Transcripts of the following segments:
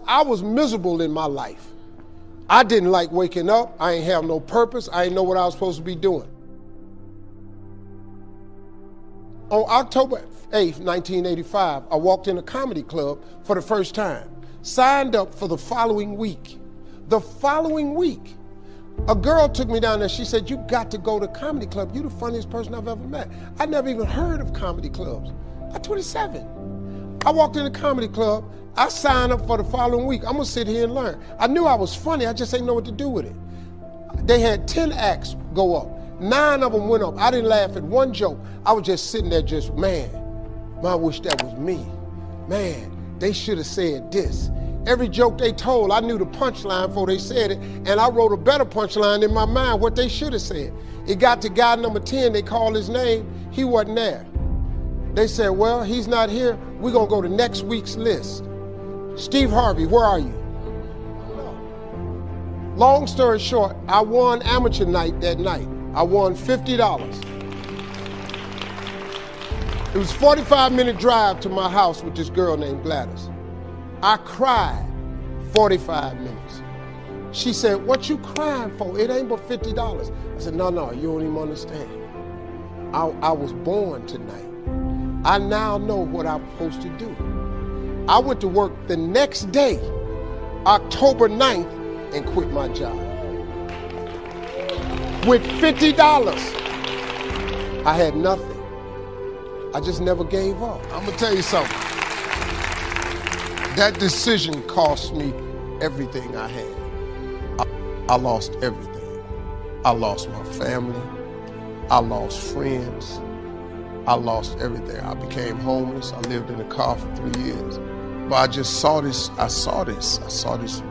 I was miserable in my life. I didn't like waking up. I ain't have no purpose. I didn't know what I was supposed to be doing. On October 8th, 1985, I walked in a comedy club for the first time, signed up for the following week. The following week, a girl took me down there. She said, "You got to go to comedy club. You're the funniest person I've ever met." I never even heard of comedy clubs. I'm 27. I walked in the comedy club. I signed up for the following week. I'm gonna sit here and learn. I knew I was funny. I just didn't know what to do with it. They had 10 acts go up. 9 of them went up. I didn't laugh at one joke. I was just sitting there just, man, I wish that was me. Man, they should have said this. Every joke they told, I knew the punchline before they said it, and I wrote a better punchline in my mind, what they should have said. It got to guy number 10, they called his name, he wasn't there. They said, well, he's not here, we're gonna go to next week's list. Steve Harvey, where are you? Long story short, I won amateur night that night. I won $50. It was a 45-minute drive to my house with this girl named Gladys. I cried 45 minutes. She said, "What you crying for? It ain't but $50. I said, no, you don't even understand. I was born tonight. I now know what I'm supposed to do. I went to work the next day, October 9th, and quit my job. With $50, I had nothing. I just never gave up. I'm gonna tell you something. That decision cost me everything I had. I lost everything. I lost my family. I lost friends. I lost everything. I became homeless. I lived in a car for 3 years. But I just saw this, I saw this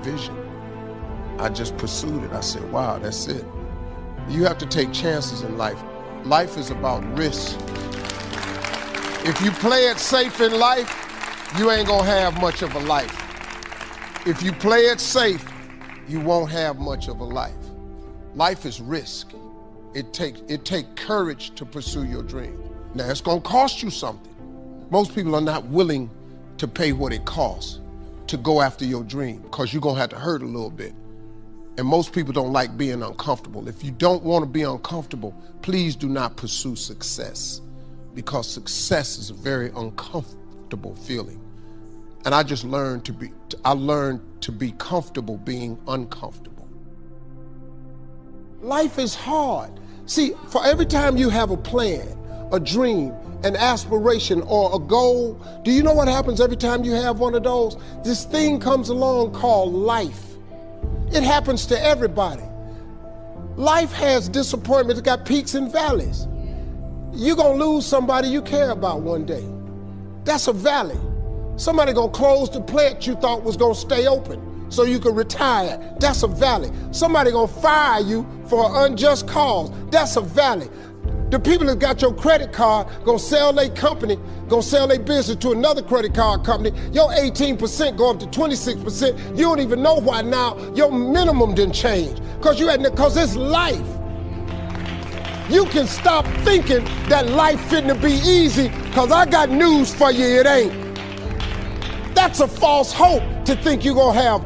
vision. I just pursued it. I said, wow, that's it. You have to take chances in life. Life is about risk. If you play it safe in life, you ain't gonna have much of a life. If you play it safe, you won't have much of a life. Life is risk. It takes courage to pursue your dream. Now, it's gonna cost you something. Most people are not willing to pay what it costs to go after your dream, because you're gonna have to hurt a little bit. And most people don't like being uncomfortable. If you don't wanna be uncomfortable, please do not pursue success, because success is a very uncomfortable feeling. And I just learned to be comfortable being uncomfortable. Life is hard. See, for every time you have a plan, a dream, an aspiration, or a goal, do you know what happens every time you have one of those? This thing comes along called life. It happens to everybody. Life has disappointments. It's got peaks and valleys. You're gonna lose somebody you care about one day. That's a valley. Somebody gonna close the plant you thought was gonna stay open so you could retire. That's a valley. Somebody gonna fire you for an unjust cause. That's a valley. The people that got your credit card gonna sell their company, gonna sell their business to another credit card company. Your 18% go up to 26%. You don't even know why now your minimum didn't change. Cause it's life. You can stop thinking that life fitting to be easy, cause I got news for you, it ain't. That's a false hope to think you're gonna have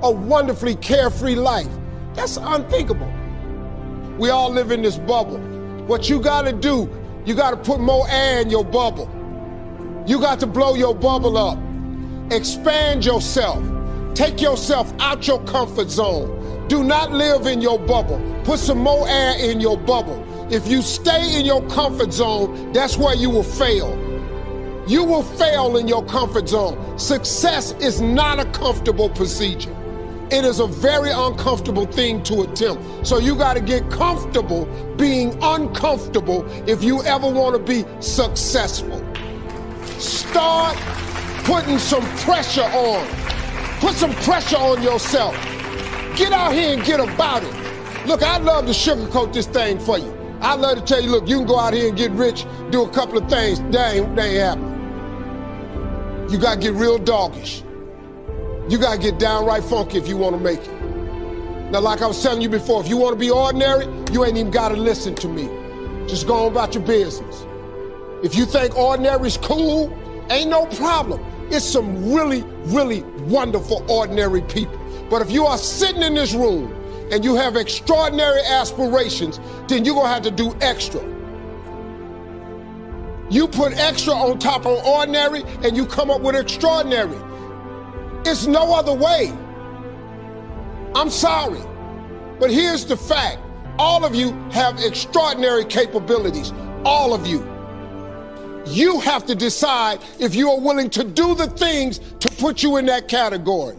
a wonderfully carefree life. That's unthinkable. We all live in this bubble. What you gotta do, you gotta put more air in your bubble. You got to blow your bubble up. Expand yourself. Take yourself out your comfort zone. Do not live in your bubble. Put some more air in your bubble. If you stay in your comfort zone, that's where you will fail. You will fail in your comfort zone. Success is not a comfortable procedure. It is a very uncomfortable thing to attempt. So you got to get comfortable being uncomfortable if you ever want to be successful. Start putting some pressure on. Put some pressure on yourself. Get out here and get about it. Look, I'd love to sugarcoat this thing for you. I'd love to tell you, look, you can go out here and get rich, do a couple of things. That ain't happening. You got to get real doggish. You got to get downright funky if you want to make it. Now, like I was telling you before, if you want to be ordinary, you ain't even got to listen to me. Just go on about your business. If you think ordinary is cool, ain't no problem. It's some really, really wonderful, ordinary people. But if you are sitting in this room and you have extraordinary aspirations, then you're gonna have to do extra. You put extra on top of ordinary and you come up with extraordinary. It's no other way. I'm sorry, but here's the fact. All of you have extraordinary capabilities, all of you. You have to decide if you are willing to do the things to put you in that category.